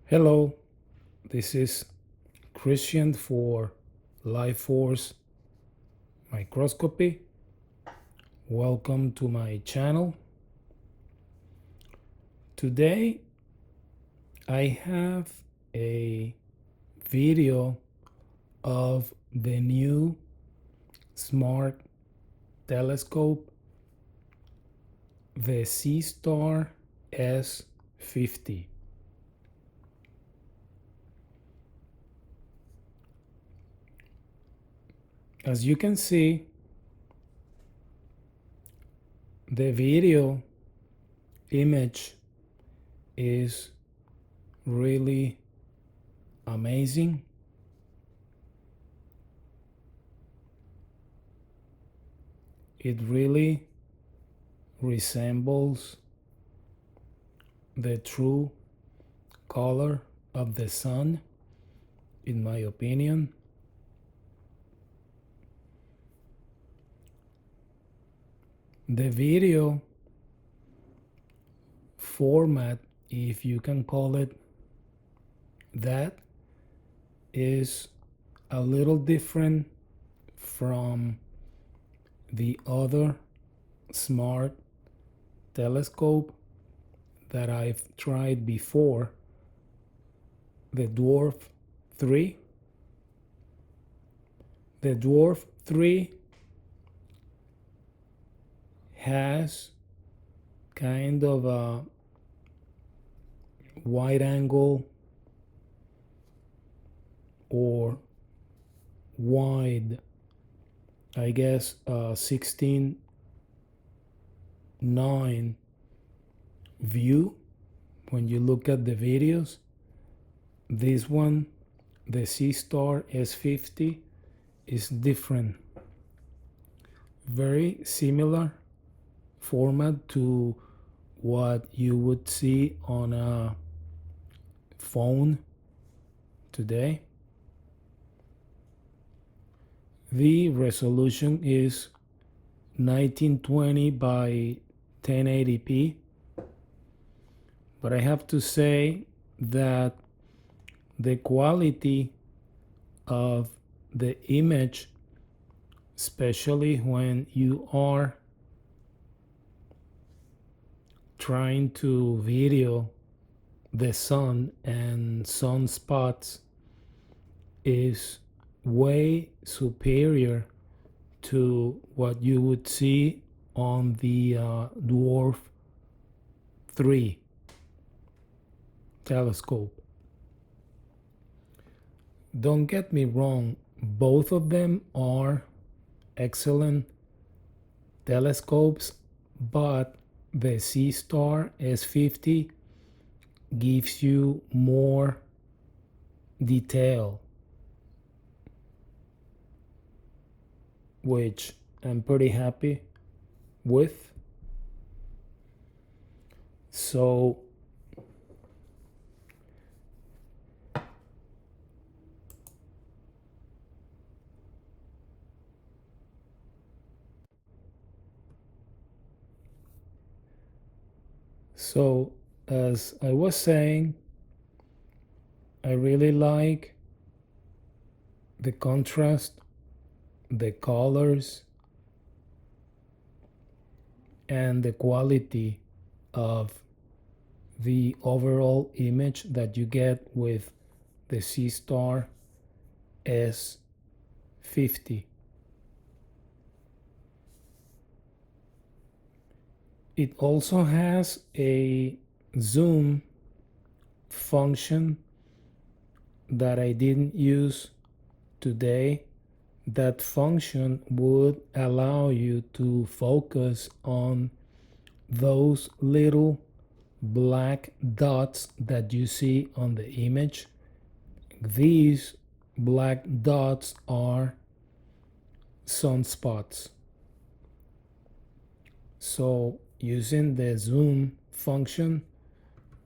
Hello, this is Christian for Life Force Microscopy. Welcome to my channel. Today I have a video of the new smart telescope, the Seestar S50. As you can see, the video image is really amazing. It really resembles the true color of the sun, in my opinion. The video format, if you can call it that, is a little different from the other smart telescope that I've tried before, the Dwarf 3. The Dwarf 3 has kind of a wide angle or wide, I guess, 16:9 view when you look at the videos. This one, the Seestar S50, is different. Very similar format to what you would see on a phone today. The resolution is 1920 by 1080p, but I have to say that the quality of the image, especially when you are trying to video the sun and sunspots, is way superior to what you would see on the Dwarf 3 telescope. Don't get me wrong, both of them are excellent telescopes, but the Seestar S50 gives you more detail, which I'm pretty happy with. So as I was saying, I really like the contrast, the colors, and the quality of the overall image that you get with the Seestar S50. It also has a zoom function that I didn't use today. That function would allow you to focus on those little black dots that you see on the image. These black dots are sunspots. So using the zoom function,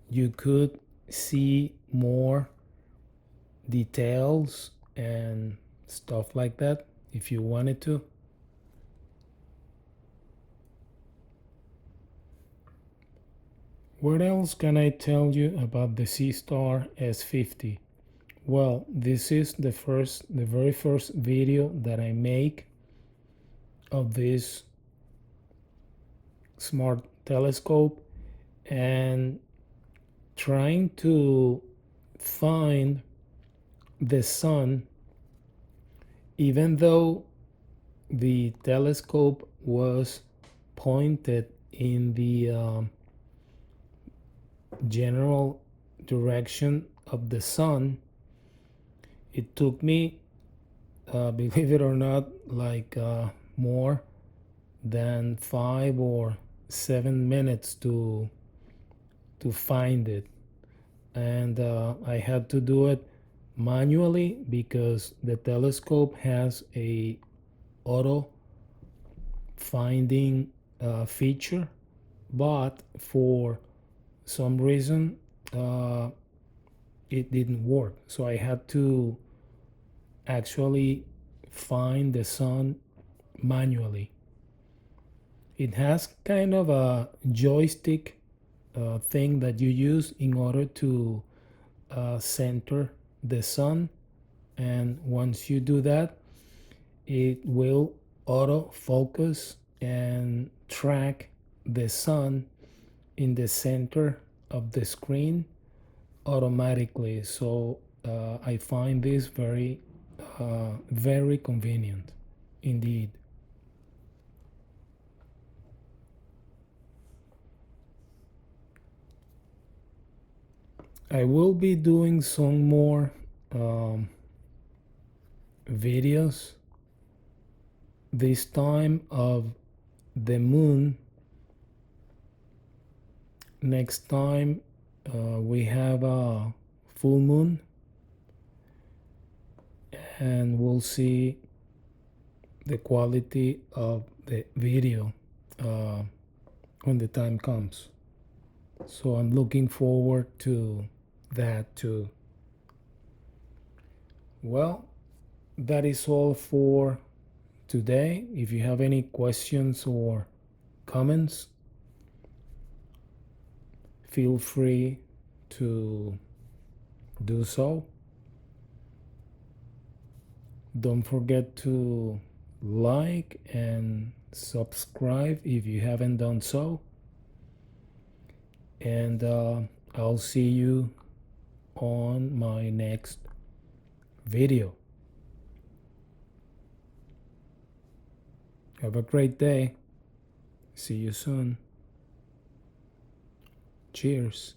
you could see more details and stuff like that if you wanted to. What else can I tell you about the Seestar S50? Well, this is the very first video that I make of this smart telescope, and trying to find the sun, even though the telescope was pointed in the general direction of the sun. It took me, believe it or not, like more than 5 or 7 minutes to find it, and I had to do it manually because the telescope has a auto finding feature, but for some reason uh, it didn't work, so I had to actually find the sun manually. It has kind of a joystick thing that you use in order to center the sun, and once you do that, it will auto focus and track the sun in the center of the screen automatically. So I find this very convenient indeed. I will be doing some more um, videos, this time of the moon. Next time we have a full moon, and we'll see the quality of the video uh, when the time comes. So I'm looking forward to that too. Well, that is all for today. If you have any questions or comments, feel free to do so. Don't forget to like and subscribe if you haven't done so. And I'll see you on my next video. Have a great day. See you soon. Cheers.